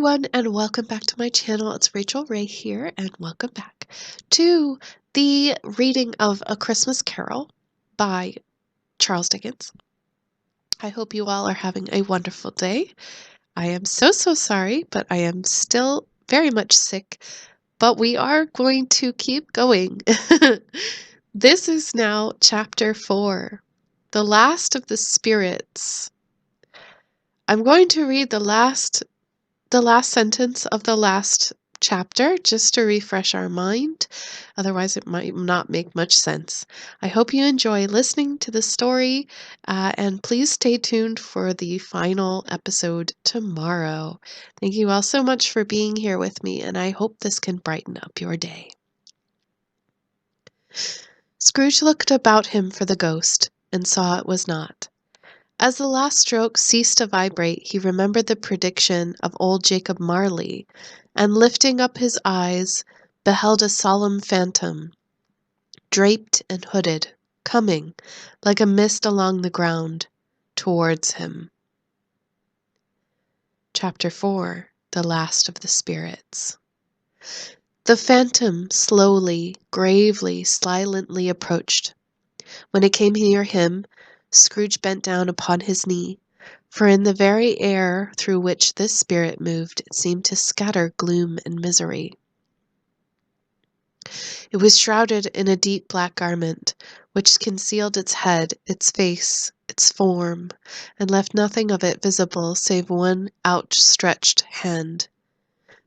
everyone, and welcome back to my channel. It's Rachel Ray here, and welcome back to the reading of A Christmas Carol by Charles Dickens. I hope you all are having a wonderful day. I am so sorry, but I am still very much sick, but we are going to keep going. This is now chapter 4, The Last of the Spirits. I'm going to read the last sentence of the last chapter just to refresh our mind. Otherwise, it might not make much sense. I hope you enjoy listening to the story, and please stay tuned for the final episode tomorrow. Thank you all so much for being here with me, and I hope this can brighten up your day. Scrooge looked about him for the ghost, and saw it was not. As the last stroke ceased to vibrate, he remembered the prediction of old Jacob Marley, and lifting up his eyes, beheld a solemn phantom, draped and hooded, coming, like a mist along the ground, towards him. Chapter 4, The Last of the Spirits. The phantom slowly, gravely, silently approached. When it came near him, Scrooge bent down upon his knee, for in the very air through which this spirit moved it seemed to scatter gloom and misery. It was shrouded in a deep black garment, which concealed its head, its face, its form, and left nothing of it visible save one outstretched hand.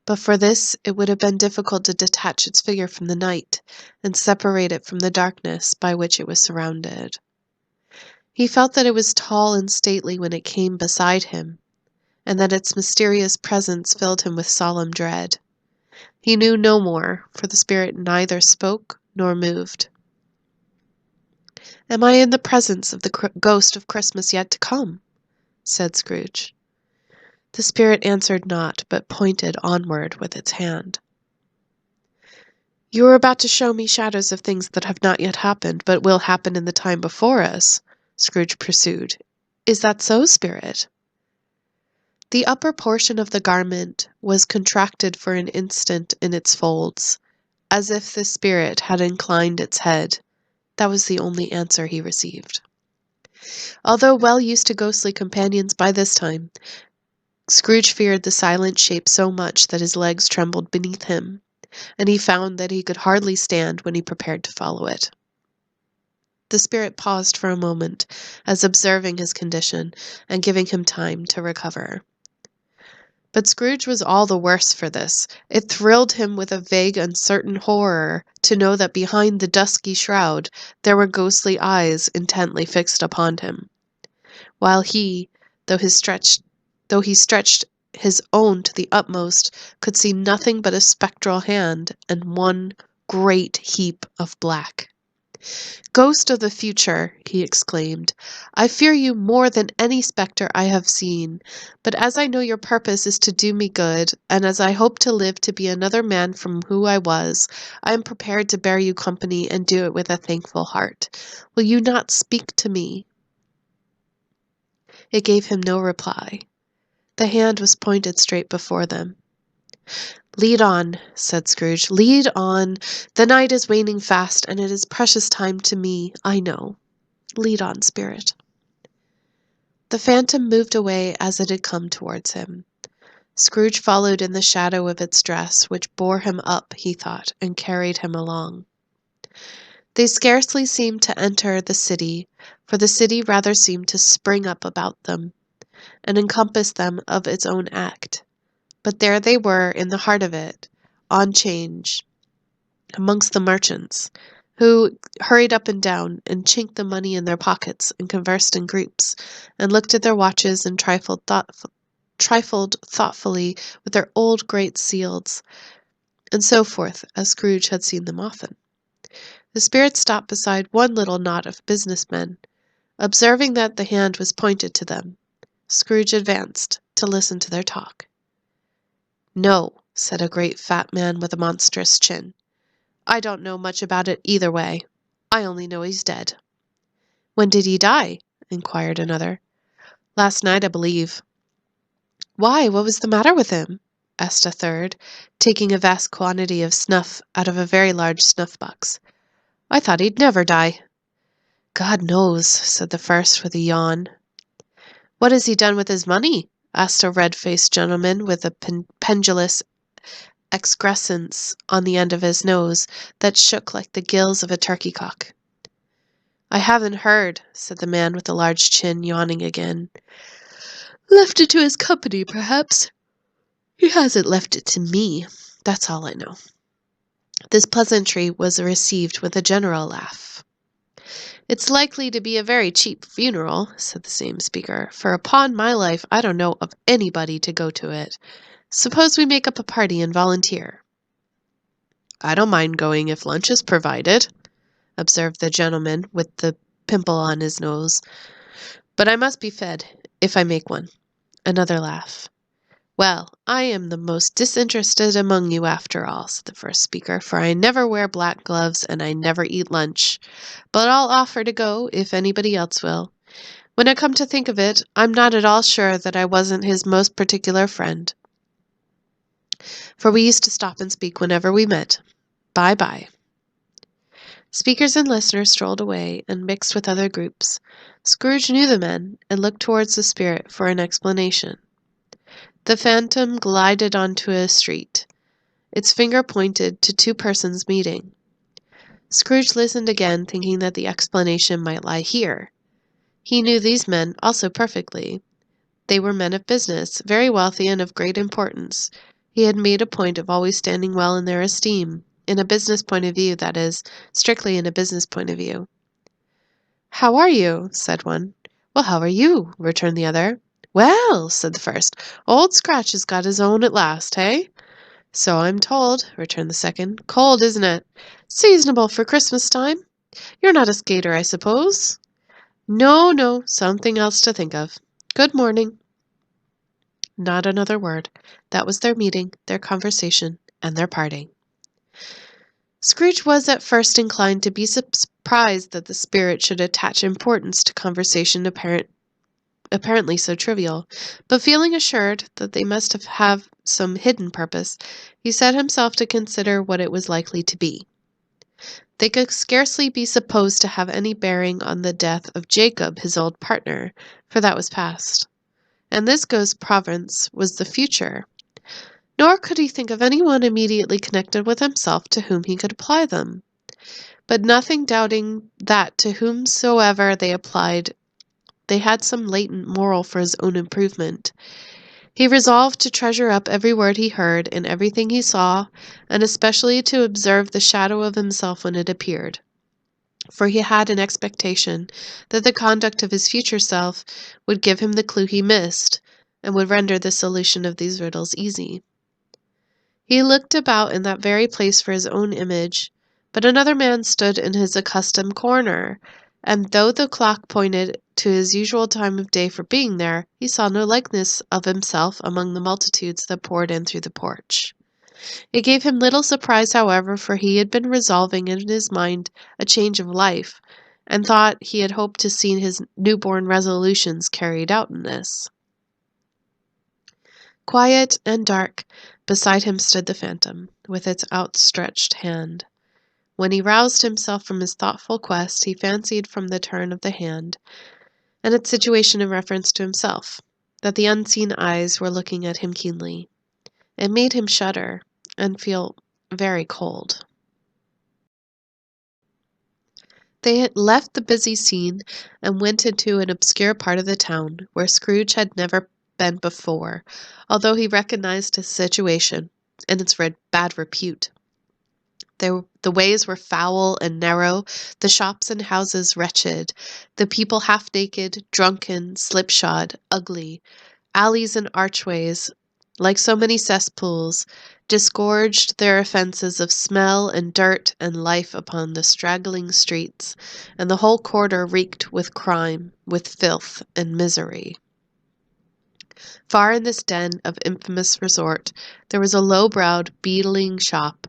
But for this it would have been difficult to detach its figure from the night, and separate it from the darkness by which it was surrounded. He felt that it was tall and stately when it came beside him, and that its mysterious presence filled him with solemn dread. He knew no more, for the spirit neither spoke nor moved. "Am I in the presence of the ghost of Christmas yet to come?" said Scrooge. The spirit answered not, but pointed onward with its hand. "You are about to show me shadows of things that have not yet happened, but will happen in the time before us," Scrooge pursued. "Is that so, spirit?" The upper portion of the garment was contracted for an instant in its folds, as if the spirit had inclined its head. That was the only answer he received. Although well used to ghostly companions by this time, Scrooge feared the silent shape so much that his legs trembled beneath him, and he found that he could hardly stand when he prepared to follow it. The spirit paused for a moment, as observing his condition, and giving him time to recover. But Scrooge was all the worse for this. It thrilled him with a vague, uncertain horror to know that behind the dusky shroud there were ghostly eyes intently fixed upon him, while he, though he stretched his own to the utmost, could see nothing but a spectral hand and one great heap of black. "Ghost of the future," he exclaimed, "I fear you more than any spectre I have seen, but as I know your purpose is to do me good, and as I hope to live to be another man from who I was, I am prepared to bear you company and do it with a thankful heart. Will you not speak to me?" It gave him no reply. The hand was pointed straight before them. "Lead on," said Scrooge. "Lead on. The night is waning fast, and it is precious time to me, I know. Lead on, spirit." The phantom moved away as it had come towards him. Scrooge followed in the shadow of its dress, which bore him up, he thought, and carried him along. They scarcely seemed to enter the city, for the city rather seemed to spring up about them, and encompass them of its own act. But there they were in the heart of it, on 'change, amongst the merchants, who hurried up and down, and chinked the money in their pockets, and conversed in groups, and looked at their watches, and trifled thoughtfully with their old great seals, and so forth, as Scrooge had seen them often. The spirit stopped beside one little knot of businessmen. Observing that the hand was pointed to them, Scrooge advanced to listen to their talk. "No," said a great fat man with a monstrous chin. "I don't know much about it either way. I only know he's dead." "When did he die?" inquired another. "Last night, I believe." "Why, what was the matter with him?" asked a third, taking a vast quantity of snuff out of a very large snuff-box. "I thought he'd never die." "God knows," said the first with a yawn. "What has he done with his money?" asked a red-faced gentleman with a pendulous excrescence on the end of his nose that shook like the gills of a turkey-cock. "I haven't heard," said the man with the large chin, yawning again. "Left it to his company, perhaps. He hasn't left it to me. That's all I know." This pleasantry was received with a general laugh. "It's likely to be a very cheap funeral," said the same speaker, "for upon my life I don't know of anybody to go to it. Suppose we make up a party and volunteer." "I don't mind going if lunch is provided," observed the gentleman with the pimple on his nose. "But I must be fed, if I make one." Another laugh. "Well, I am the most disinterested among you after all," said the first speaker, "for I never wear black gloves and I never eat lunch. But I'll offer to go if anybody else will. When I come to think of it, I'm not at all sure that I wasn't his most particular friend, for we used to stop and speak whenever we met. Bye-bye." Speakers and listeners strolled away and mixed with other groups. Scrooge knew the men and looked towards the spirit for an explanation. The phantom glided onto a street. Its finger pointed to two persons meeting. Scrooge listened again, thinking that the explanation might lie here. He knew these men also perfectly. They were men of business, very wealthy and of great importance. He had made a point of always standing well in their esteem, in a business point of view, that is, strictly in a business point of view. "How are you?" said one. "Well, how are you?" returned the other. "Well," said the first, "Old Scratch has got his own at last, hey?" "So I'm told," returned the second. "Cold, isn't it?" "Seasonable for Christmas time. You're not a skater, I suppose?" "No, no, something else to think of. Good morning." Not another word. That was their meeting, their conversation, and their parting. Scrooge was at first inclined to be surprised that the spirit should attach importance to conversation apparently so trivial, but feeling assured that they must have some hidden purpose, he set himself to consider what it was likely to be. They could scarcely be supposed to have any bearing on the death of Jacob, his old partner, for that was past, and this ghost province was the future. Nor could he think of anyone immediately connected with himself to whom he could apply them. But nothing doubting that to whomsoever they applied, they had some latent moral for his own improvement, he resolved to treasure up every word he heard and everything he saw, and especially to observe the shadow of himself when it appeared. For he had an expectation that the conduct of his future self would give him the clue he missed, and would render the solution of these riddles easy. He looked about in that very place for his own image, but another man stood in his accustomed corner, and though the clock pointed to his usual time of day for being there, he saw no likeness of himself among the multitudes that poured in through the porch. It gave him little surprise, however, for he had been resolving in his mind a change of life, and thought he had hoped to see his newborn resolutions carried out in this. Quiet and dark, beside him stood the phantom, with its outstretched hand. When he roused himself from his thoughtful quest, he fancied from the turn of the hand, and its situation in reference to himself, that the unseen eyes were looking at him keenly. It made him shudder, and feel very cold. They had left the busy scene, and went into an obscure part of the town, where Scrooge had never been before, although he recognized his situation and its bad repute. The ways were foul and narrow, the shops and houses wretched, the people half-naked, drunken, slipshod, ugly, alleys and archways, like so many cesspools, disgorged their offences of smell and dirt and life upon the straggling streets, and the whole quarter reeked with crime, with filth and misery. Far in this den of infamous resort, there was a low-browed, beetling shop,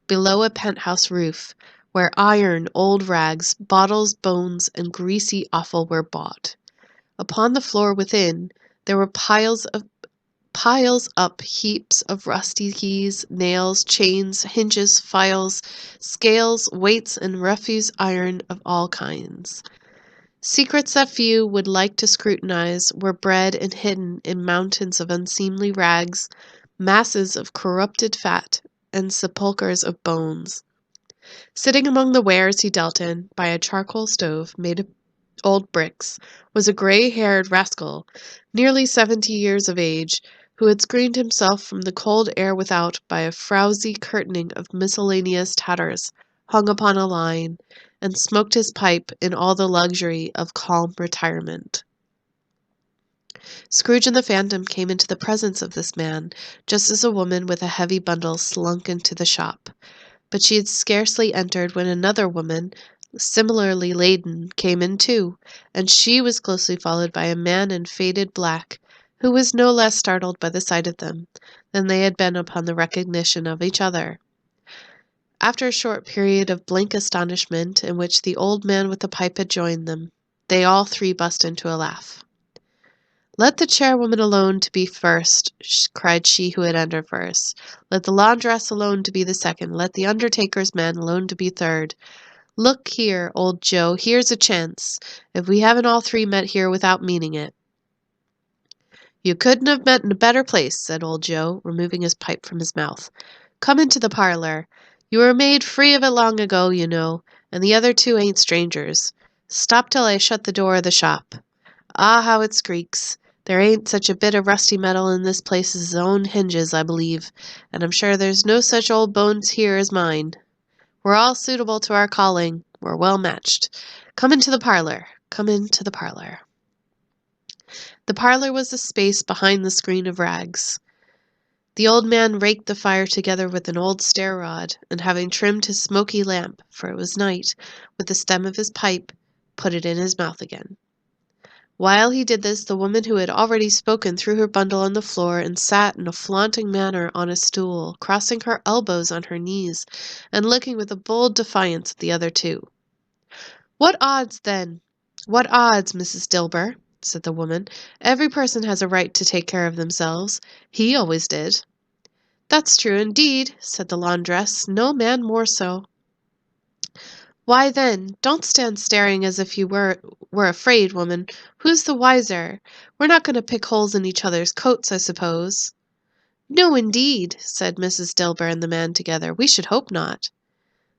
below a penthouse roof, where iron, old rags, bottles, bones, and greasy offal were bought. Upon the floor within, there were piles piles up heaps of rusty keys, nails, chains, hinges, files, scales, weights, and refuse iron of all kinds. Secrets that few would like to scrutinize were bred and hidden in mountains of unseemly rags, masses of corrupted fat, and sepulchres of bones. Sitting among the wares he dealt in, by a charcoal stove made of old bricks, was a grey-haired rascal, nearly 70 years of age, who had screened himself from the cold air without by a frowsy curtaining of miscellaneous tatters hung upon a line, and smoked his pipe in all the luxury of calm retirement. Scrooge and the Phantom came into the presence of this man, just as a woman with a heavy bundle slunk into the shop. But she had scarcely entered when another woman, similarly laden, came in too, and she was closely followed by a man in faded black, who was no less startled by the sight of them than they had been upon the recognition of each other. After a short period of blank astonishment, in which the old man with the pipe had joined them, they all three burst into a laugh. "Let the chairwoman alone to be first," cried she who had entered first. "Let the laundress alone to be the second. Let the undertaker's man alone to be third. Look here, old Joe, here's a chance, if we haven't all three met here without meaning it." "You couldn't have met in a better place," said old Joe, removing his pipe from his mouth. "Come into the parlour. You were made free of it long ago, you know, and the other two ain't strangers. Stop till I shut the door of the shop. Ah, how it squeaks! There ain't such a bit of rusty metal in this place as his own hinges, I believe, and I'm sure there's no such old bones here as mine. We're all suitable to our calling. We're well matched. Come into the parlour. Come into the parlour." The parlour was the space behind the screen of rags. The old man raked the fire together with an old stair-rod, and having trimmed his smoky lamp, for it was night, with the stem of his pipe, put it in his mouth again. While he did this, the woman who had already spoken threw her bundle on the floor and sat in a flaunting manner on a stool, crossing her elbows on her knees, and looking with a bold defiance at the other two. "What odds, then? What odds, Mrs. Dilber?" said the woman. "Every person has a right to take care of themselves. He always did." "That's true, indeed," said the laundress. "No man more so." "Why, then, don't stand staring as if you were afraid, woman. Who's the wiser? We're not going to pick holes in each other's coats, I suppose." "No, indeed," said Mrs. Dilber and the man together. "We should hope not."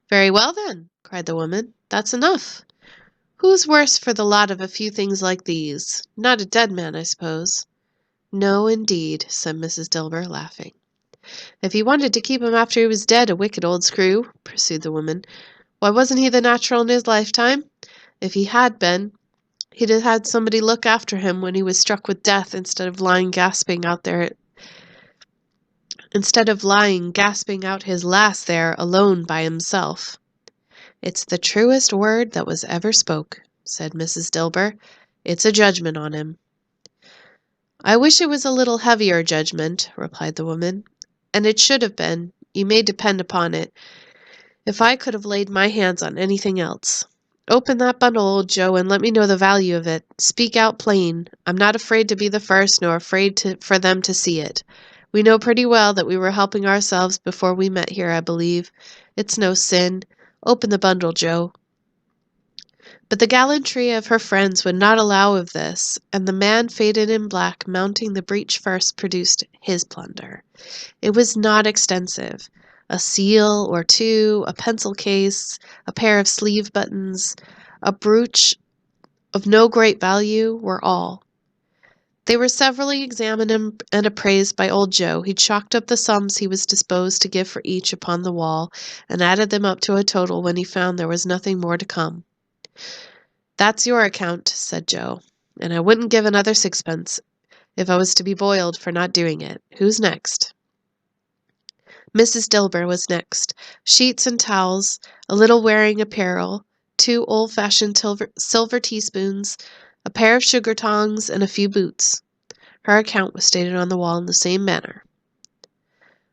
"Very well, then," cried the woman. "That's enough. Who's worse for the lot of a few things like these? Not a dead man, I suppose." "No, indeed," said Mrs. Dilber, laughing. "If he wanted to keep him after he was dead, a wicked old screw," pursued the woman. "Why, wasn't he the natural in his lifetime? If he had been, he'd have had somebody look after him when he was struck with death, instead of lying gasping out his last there alone by himself." "It's the truest word that was ever spoke," said Mrs. Dilber. "It's a judgment on him." "I wish it was a little heavier judgment," replied the woman. "And it should have been, you may depend upon it, if I could have laid my hands on anything else. Open that bundle, old Joe, and let me know the value of it. Speak out plain. I'm not afraid to be the first, nor afraid for them to see it. We know pretty well that we were helping ourselves before we met here, I believe. It's no sin. Open the bundle, Joe." But the gallantry of her friends would not allow of this, and the man faded in black mounting the breech first produced his plunder. It was not extensive. A seal or two, a pencil case, a pair of sleeve buttons, a brooch of no great value were all. They were severally examined and appraised by old Joe. He chalked up the sums he was disposed to give for each upon the wall, and added them up to a total when he found there was nothing more to come. "That's your account," said Joe, "and I wouldn't give another sixpence if I was to be boiled for not doing it. Who's next?" Mrs. Dilber was next. Sheets and towels, a little wearing apparel, 2 old-fashioned silver teaspoons, a pair of sugar tongs, and a few boots. Her account was stated on the wall in the same manner.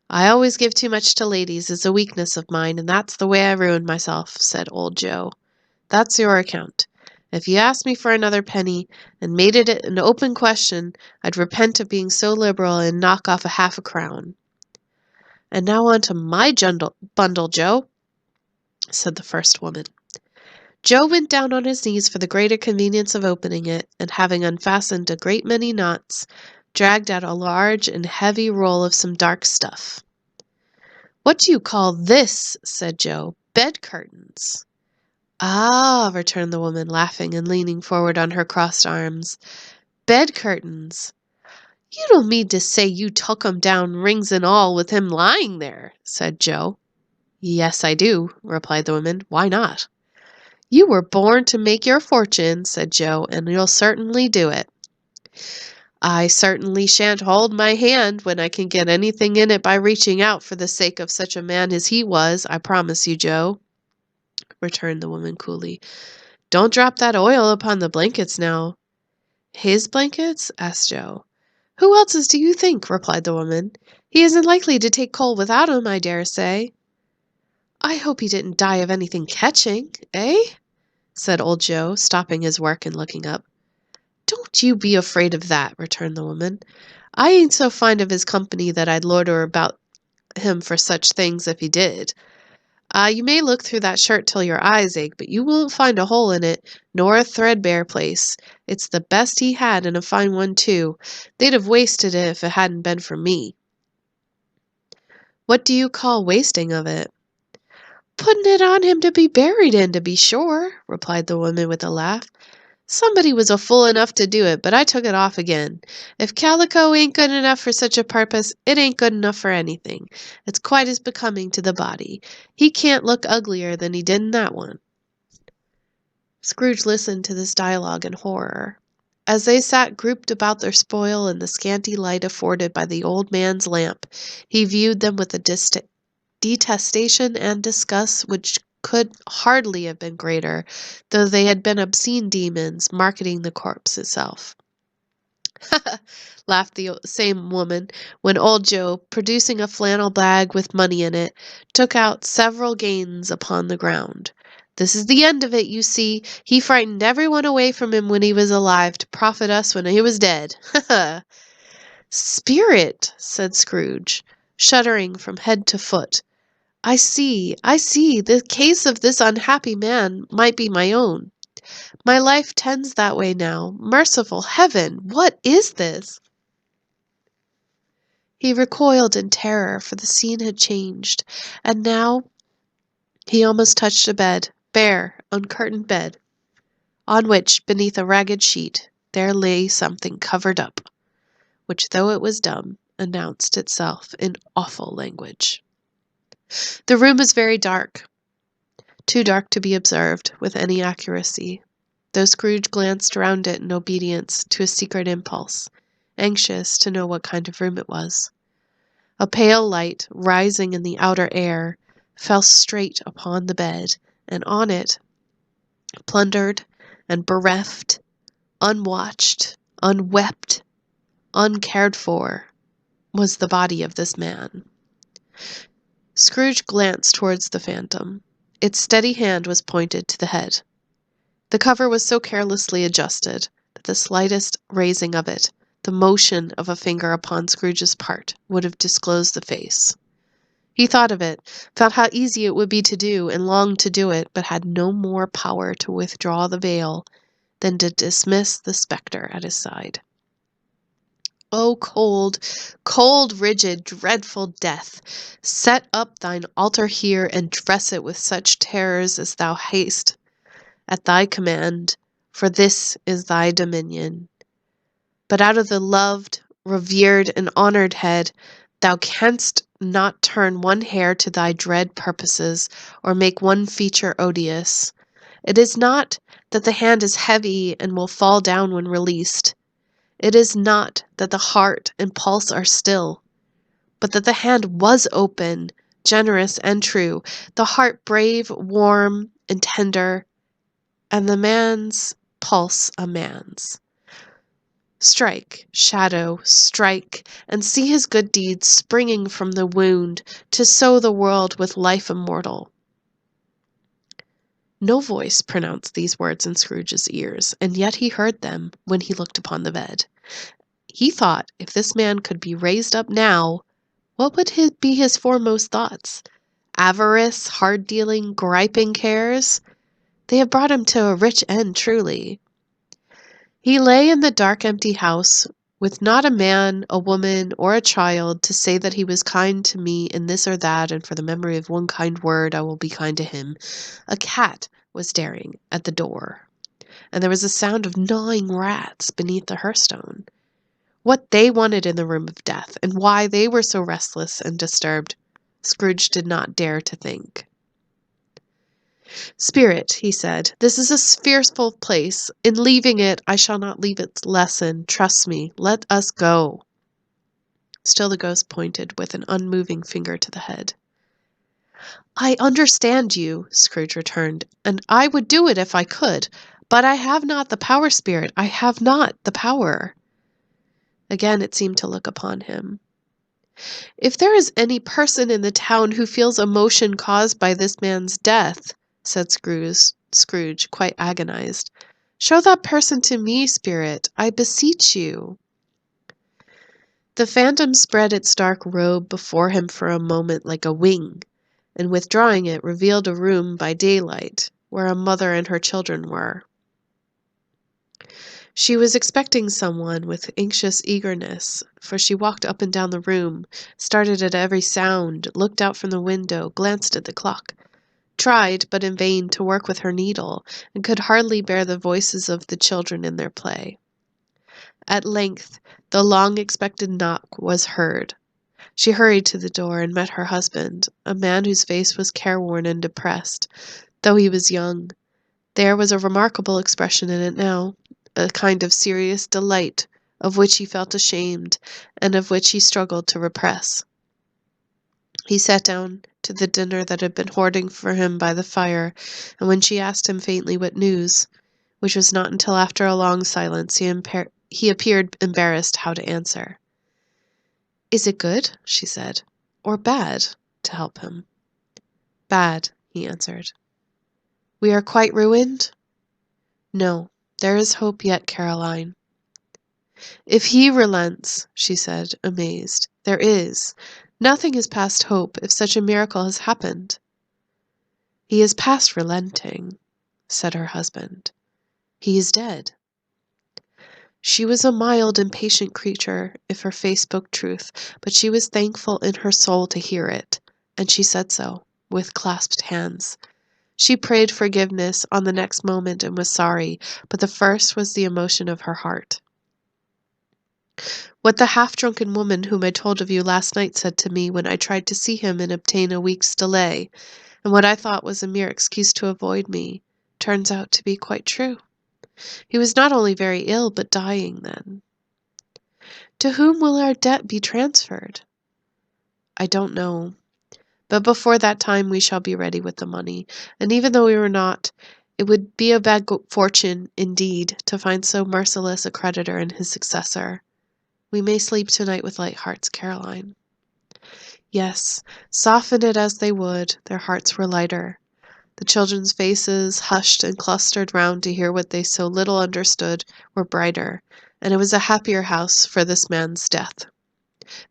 "I always give too much to ladies, it's a weakness of mine, and that's the way I ruined myself," said old Joe. "That's your account. If you asked me for another penny and made it an open question, I'd repent of being so liberal and knock off half a crown. And now on to my bundle, Joe, said the first woman. Joe went down on his knees for the greater convenience of opening it, and having unfastened a great many knots, dragged out a large and heavy roll of some dark stuff. What do you call this? Said Joe. Bed curtains. Ah, returned the woman, laughing and leaning forward on her crossed arms. Bed curtains. You don't mean to say you took 'em down, rings and all, with him lying there, said Joe. Yes, I do, replied the woman. Why not? You were born to make your fortune, said Joe, and you'll certainly do it. I certainly shan't hold my hand when I can get anything in it by reaching out for the sake of such a man as he was, I promise you, Joe, returned the woman coolly. Don't drop that oil upon the blankets now. His blankets? Asked Joe. Who else's do you think? Replied the woman. He isn't likely to take cold without 'em, I dare say. I hope he didn't die of anything catching, eh? Said old Joe, stopping his work and looking up. Don't you be afraid of that, returned the woman. I ain't so fond of his company that I'd loiter about him for such things if he did. You may look through that shirt till your eyes ache, but you won't find a hole in it, nor a threadbare place. It's the best he had, and a fine one, too. They'd have wasted it if it hadn't been for me. What do you call wasting of it? Putting it on him to be buried in, to be sure, replied the woman with a laugh. Somebody was a fool enough to do it, but I took it off again. If calico ain't good enough for such a purpose, it ain't good enough for anything. It's quite as becoming to the body. He can't look uglier than he did in that one. Scrooge listened to this dialogue in horror. As they sat grouped about their spoil in the scanty light afforded by the old man's lamp, he viewed them with a detestation and disgust which could hardly have been greater, though they had been obscene demons marketing the corpse itself. Laughed the same woman, when old Joe, producing a flannel bag with money in it, took out several gains upon the ground. This is the end of it, you see. He frightened everyone away from him when he was alive to profit us when he was dead. Spirit, said Scrooge, shuddering from head to foot. I see. The case of this unhappy man might be my own. My life tends that way now. Merciful heaven, what is this? He recoiled in terror, for the scene had changed, and now he almost touched a bed, bare, uncurtained bed, on which, beneath a ragged sheet, there lay something covered up, which, though it was dumb, announced itself in awful language. The room was very dark, too dark to be observed with any accuracy, though Scrooge glanced round it in obedience to a secret impulse, anxious to know what kind of room it was. A pale light, rising in the outer air, fell straight upon the bed, and on it, plundered and bereft, unwatched, unwept, uncared for, was the body of this man. Scrooge glanced towards the phantom. Its steady hand was pointed to the head. The cover was so carelessly adjusted that the slightest raising of it, the motion of a finger upon Scrooge's part, would have disclosed the face. He thought of it, thought how easy it would be to do, and longed to do it, but had no more power to withdraw the veil than to dismiss the spectre at his side. O cold, cold, rigid, dreadful death, set up thine altar here, and dress it with such terrors as thou hast at thy command, for this is thy dominion. But out of the loved, revered, and honored head, thou canst not turn one hair to thy dread purposes, or make one feature odious. It is not that the hand is heavy and will fall down when released. It is not that the heart and pulse are still, but that the hand was open, generous, and true, the heart brave, warm, and tender, and the man's pulse a man's. Strike, shadow, strike, and see his good deeds springing from the wound to sow the world with life immortal. No voice pronounced these words in Scrooge's ears, and yet he heard them when he looked upon the bed. He thought, if this man could be raised up now, what would be his foremost thoughts? Avarice, hard-dealing, griping cares? They have brought him to a rich end, truly. He lay in the dark, empty house, with not a man, a woman, or a child to say that he was kind to me in this or that, and for the memory of one kind word I will be kind to him. A cat was staring at the door, and there was a sound of gnawing rats beneath the hearthstone. What they wanted in the room of death, and why they were so restless and disturbed, Scrooge did not dare to think. "Spirit," he said, "this is a fearful place. In leaving it, I shall not leave its lesson. Trust me. Let us go." Still the ghost pointed with an unmoving finger to the head. "I understand you," Scrooge returned, "and I would do it if I could. But I have not the power, Spirit. I have not the power." Again it seemed to look upon him. "If there is any person in the town who feels emotion caused by this man's death," said Scrooge, quite agonized, "show that person to me, Spirit, I beseech you." The phantom spread its dark robe before him for a moment like a wing, and withdrawing it revealed a room by daylight, where a mother and her children were. She was expecting someone with anxious eagerness, for she walked up and down the room, started at every sound, looked out from the window, glanced at the clock, tried, but in vain, to work with her needle, and could hardly bear the voices of the children in their play. At length, the long-expected knock was heard. She hurried to the door and met her husband, a man whose face was careworn and depressed, though he was young. There was a remarkable expression in it now, a kind of serious delight, of which he felt ashamed, and of which he struggled to repress. He sat down to the dinner that had been hoarding for him by the fire, and when she asked him faintly what news, which was not until after a long silence, he appeared embarrassed how to answer. "Is it good?" she said, "or bad?" to help him. "Bad," he answered. "We are quite ruined?" "No. There is hope yet, Caroline." "If he relents," she said, amazed, "there is. Nothing is past hope, if such a miracle has happened." "He is past relenting," said her husband. "He is dead." She was a mild and patient creature, if her face spoke truth, but she was thankful in her soul to hear it, and she said so, with clasped hands. She prayed forgiveness on the next moment and was sorry, but the first was the emotion of her heart. "What the half-drunken woman whom I told of you last night said to me when I tried to see him and obtain a week's delay, and what I thought was a mere excuse to avoid me, turns out to be quite true. He was not only very ill, but dying then." "To whom will our debt be transferred?" "I don't know. But before that time we shall be ready with the money, and even though we were not, it would be a bad fortune, indeed, to find so merciless a creditor in his successor. We may sleep tonight with light hearts, Caroline." Yes, soften it as they would, their hearts were lighter. The children's faces, hushed and clustered round to hear what they so little understood, were brighter, and it was a happier house for this man's death.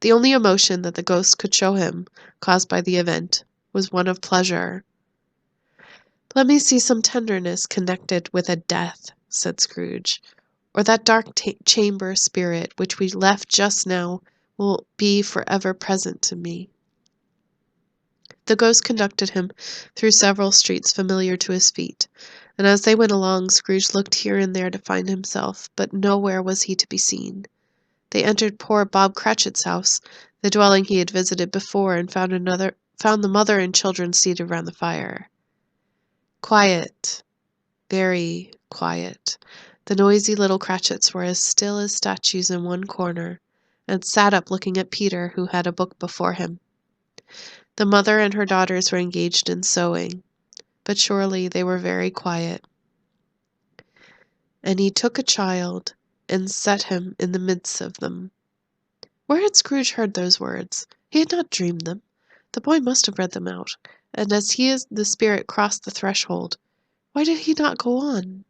The only emotion that the ghost could show him, caused by the event, was one of pleasure. "Let me see some tenderness connected with a death," said Scrooge, "or that dark chamber spirit which we left just now will be for ever present to me." The ghost conducted him through several streets familiar to his feet, and as they went along, Scrooge looked here and there to find himself, but nowhere was he to be seen. They entered poor Bob Cratchit's house, the dwelling he had visited before, and found the mother and children seated round the fire. Quiet, very quiet. The noisy little Cratchits were as still as statues in one corner, and sat up looking at Peter, who had a book before him. The mother and her daughters were engaged in sewing, but surely they were very quiet. "And he took a child, and set him in the midst of them." Where had Scrooge heard those words? He had not dreamed them. The boy must have read them out, and as the spirit crossed the threshold, Why did he not go on?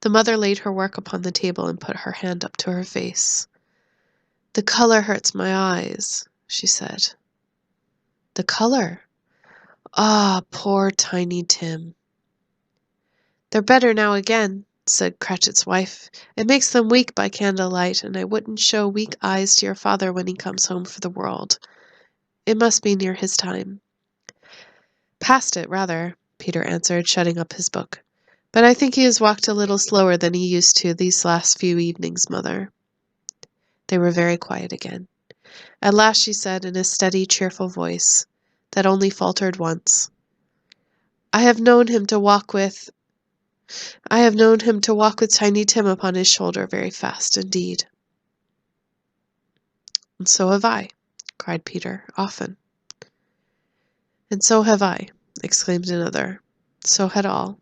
The mother laid her work upon the table and put her hand up to her face. "The color hurts my eyes," she said. "The color? Ah, poor Tiny Tim." "They're better now again," said Cratchit's wife. "It makes them weak by candlelight, and I wouldn't show weak eyes to your father when he comes home for the world. It must be near his time." "Past it, rather," Peter answered, shutting up his book. "But I think he has walked a little slower than he used to these last few evenings, Mother." They were very quiet again. At last she said in a steady, cheerful voice, that only faltered once, I have known him to walk with Tiny Tim upon his shoulder very fast indeed." "And so have I," cried Peter, "often." "And so have I," exclaimed another. "So had all."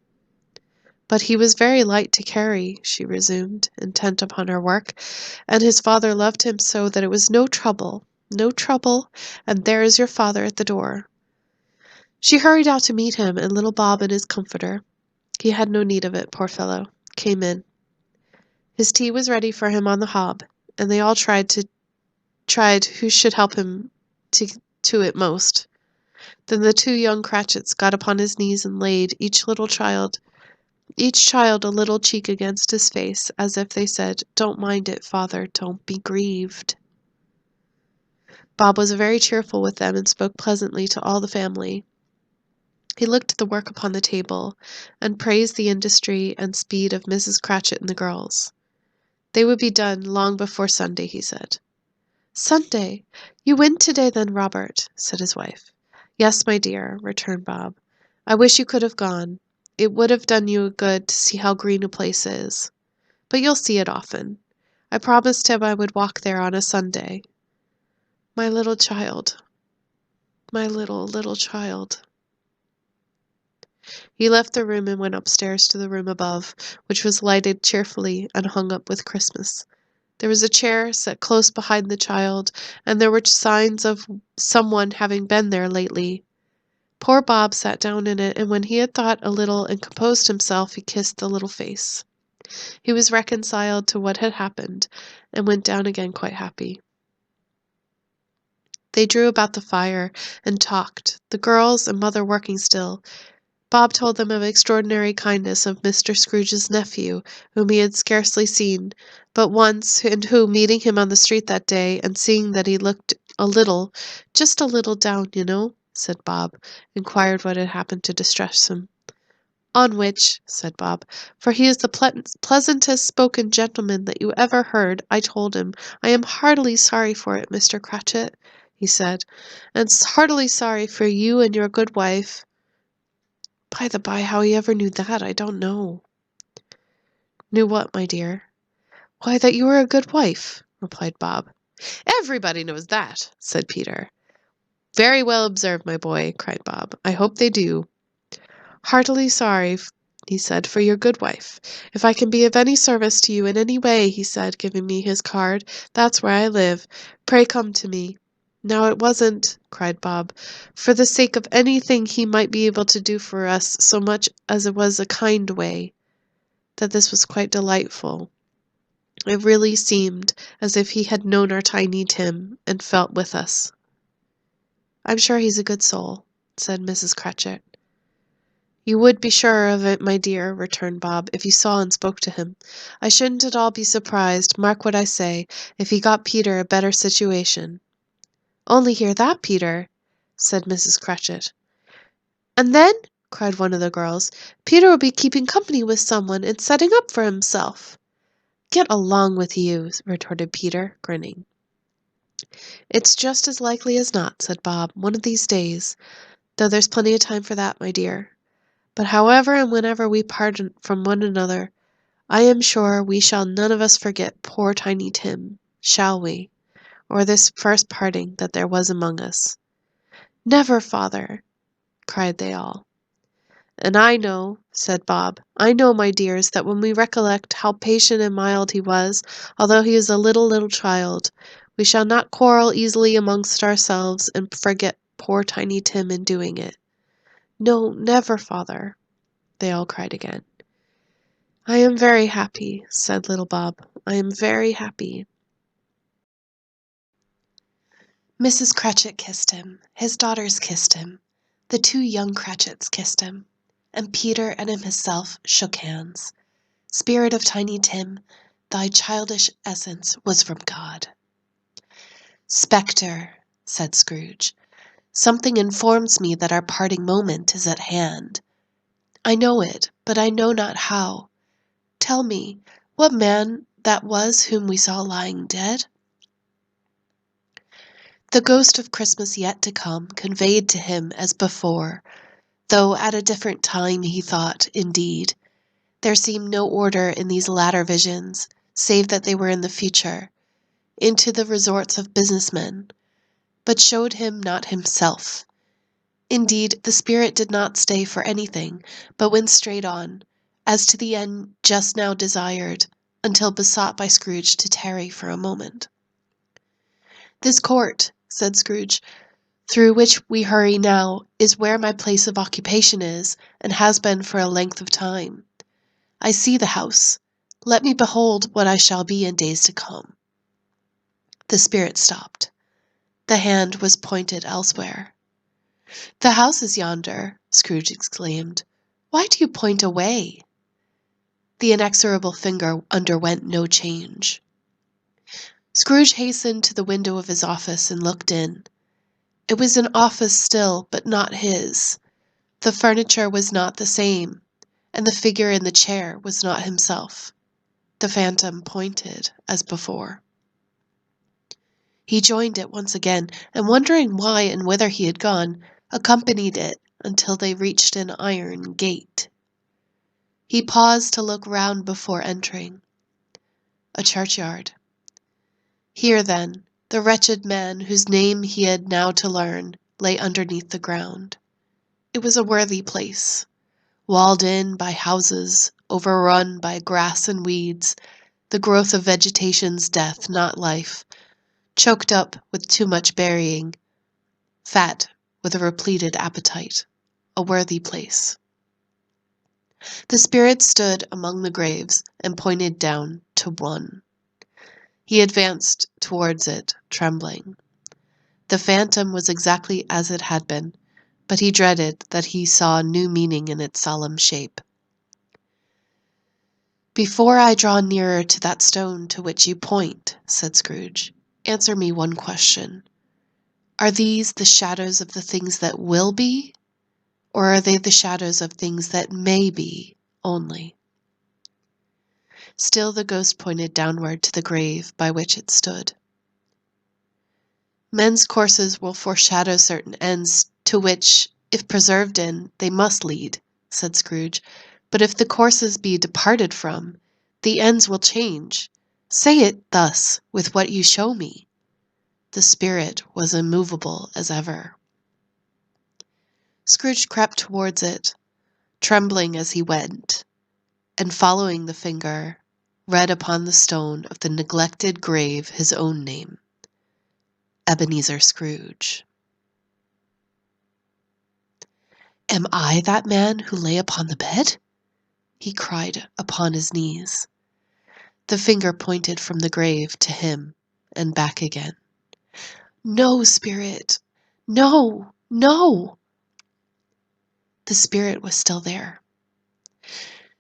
"But he was very light to carry," she resumed, intent upon her work, "and his father loved him so that it was no trouble, and there is your father at the door." She hurried out to meet him, and little Bob and his comforter, he had no need of it, poor fellow, came in. His tea was ready for him on the hob, and they all tried who should help him to it most. Then the two young Cratchits got upon his knees and laid each child a little cheek against his face, as if they said, "Don't mind it, father, don't be grieved." Bob was very cheerful with them and spoke pleasantly to all the family. He looked at the work upon the table, and praised the industry and speed of Mrs. Cratchit and the girls. They would be done long before Sunday, he said. "Sunday! You win to-day then, Robert," said his wife. "Yes, my dear," returned Bob. "I wish you could have gone. It would have done you good to see how green a place is. But you'll see it often. I promised him I would walk there on a Sunday. My little child. My little child." He left the room and went upstairs to the room above, which was lighted cheerfully and hung up with Christmas. There was a chair set close behind the child, and there were signs of someone having been there lately. Poor Bob sat down in it, and when he had thought a little and composed himself, he kissed the little face. He was reconciled to what had happened, and went down again quite happy. They drew about the fire and talked, the girls and mother working still. Bob told them of extraordinary kindness of Mr. Scrooge's nephew, whom he had scarcely seen but once, and who, meeting him on the street that day, and seeing that he looked just a little down, you know, said Bob, inquired what had happened to distress him. "On which," said Bob, "for he is the pleasantest spoken gentleman that you ever heard, I told him, I am heartily sorry for it, Mr. Cratchit," he said, "and heartily sorry for you and your good wife." By the by, how he ever knew that, I don't know. "Knew what, my dear?" "Why, that you were a good wife," replied Bob. "Everybody knows that," said Peter. "Very well observed, my boy," cried Bob. "I hope they do." "Heartily sorry," he said, "for your good wife. If I can be of any service to you in any way," he said, giving me his card, "that's where I live. Pray come to me." Now it wasn't, cried Bob, for the sake of anything he might be able to do for us so much as it was a kind way, that this was quite delightful. It really seemed as if he had known our Tiny Tim, and felt with us. "I'm sure he's a good soul," said Mrs. Cratchit. "You would be sure of it, my dear," returned Bob, "if you saw and spoke to him. I shouldn't at all be surprised, mark what I say, if he got Peter a better situation." "Only hear that, Peter," said Mrs. Cratchit. "And then," cried one of the girls, "Peter will be keeping company with someone and setting up for himself." "Get along with you," retorted Peter, grinning. "It's just as likely as not," said Bob, "one of these days, though there's plenty of time for that, my dear. But however and whenever we part from one another, I am sure we shall none of us forget poor Tiny Tim, shall we? Or this first parting that there was among us." "Never, father!" cried they all. "And I know," said Bob, "I know, my dears, that when we recollect how patient and mild he was, although he is a little child, we shall not quarrel easily amongst ourselves and forget poor Tiny Tim in doing it. No, never, father." they all cried again. I am very happy, said little Bob. I am very happy. Mrs. Cratchit kissed him, his daughters kissed him, the two young Cratchits kissed him, and Peter and himself shook hands. Spirit of Tiny Tim, thy childish essence was from God. Spectre, said Scrooge, something informs me that our parting moment is at hand. I know it, but I know not how. Tell me, what man that was whom we saw lying dead? The ghost of Christmas yet to come conveyed to him as before, though at a different time he thought, indeed, there seemed no order in these latter visions, save that they were in the future, into the resorts of businessmen, but showed him not himself. Indeed, the spirit did not stay for anything, but went straight on, as to the end just now desired, until besought by Scrooge to tarry for a moment. This court, said Scrooge, through which we hurry now, is where my place of occupation is, and has been for a length of time. I see the house. Let me behold what I shall be in days to come. The spirit stopped. The hand was pointed elsewhere. The house is yonder, Scrooge exclaimed. Why do you point away? The inexorable finger underwent no change. Scrooge hastened to the window of his office and looked in. It was an office still, but not his. The furniture was not the same, and the figure in the chair was not himself. The phantom pointed as before. He joined it once again, and wondering why and whither he had gone, accompanied it until they reached an iron gate. He paused to look round before entering. A churchyard. Here, then, the wretched man whose name he had now to learn lay underneath the ground. It was a worthy place, walled in by houses, overrun by grass and weeds, the growth of vegetation's death, not life, choked up with too much burying, fat with a repleted appetite, a worthy place. The spirit stood among the graves and pointed down to one. He advanced towards it, trembling. The phantom was exactly as it had been, but he dreaded that he saw new meaning in its solemn shape. Before I draw nearer to that stone to which you point, said Scrooge, answer me one question. Are these the shadows of the things that will be, or are they the shadows of things that may be only? Still the ghost pointed downward to the grave by which it stood. Men's courses will foreshadow certain ends to which, if preserved in, they must lead, said Scrooge. But if the courses be departed from, the ends will change. Say it thus with what you show me. The spirit was immovable as ever. Scrooge crept towards it, trembling as he went, and following the finger, read upon the stone of the neglected grave his own name, Ebenezer Scrooge. Am I that man who lay upon the bed? He cried upon his knees. The finger pointed from the grave to him and back again. No, spirit! No! No! The spirit was still there.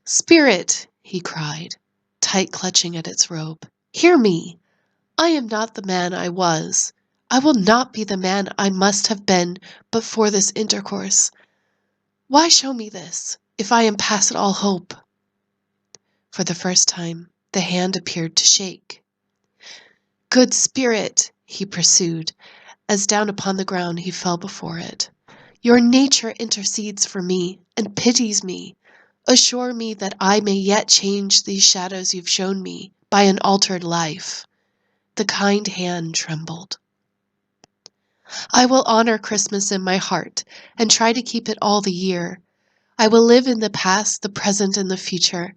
Spirit, he cried, tight clutching at its robe, hear me! I am not the man I was. I will not be the man I must have been but for this intercourse. Why show me this, if I am past all hope? For the first time, the hand appeared to shake. Good spirit, he pursued, as down upon the ground he fell before it. Your nature intercedes for me and pities me. Assure me that I may yet change these shadows you've shown me by an altered life. The kind hand trembled. I will honor Christmas in my heart and try to keep it all the year. I will live in the past, the present, and the future.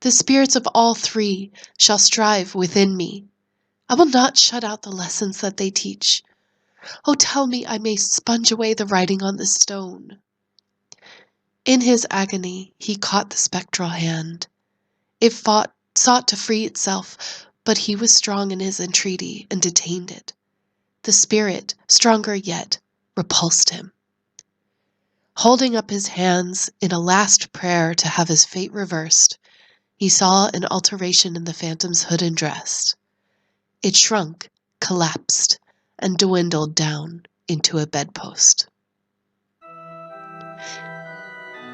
The spirits of all three shall strive within me. I will not shut out the lessons that they teach. Oh, tell me I may sponge away the writing on the stone. In his agony, he caught the spectral hand. It sought to free itself, but he was strong in his entreaty and detained it. The spirit, stronger yet, repulsed him. Holding up his hands in a last prayer to have his fate reversed, he saw an alteration in the phantom's hood and dress. It shrunk, collapsed, and dwindled down into a bedpost.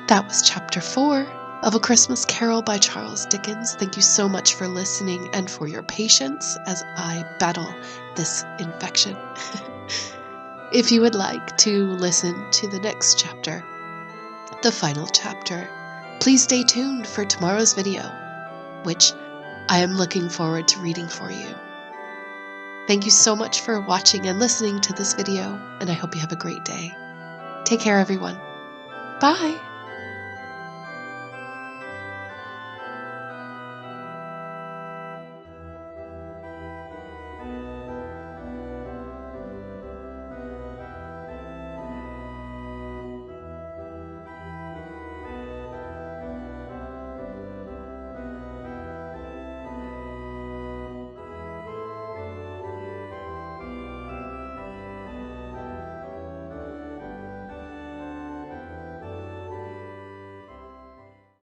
That was chapter 4 of A Christmas Carol by Charles Dickens. Thank you so much for listening and for your patience as I battle this infection. If you would like to listen to the next chapter, the final chapter, please stay tuned for tomorrow's video, which I am looking forward to reading for you. Thank you so much for watching and listening to this video, and I hope you have a great day. Take care, everyone. Bye!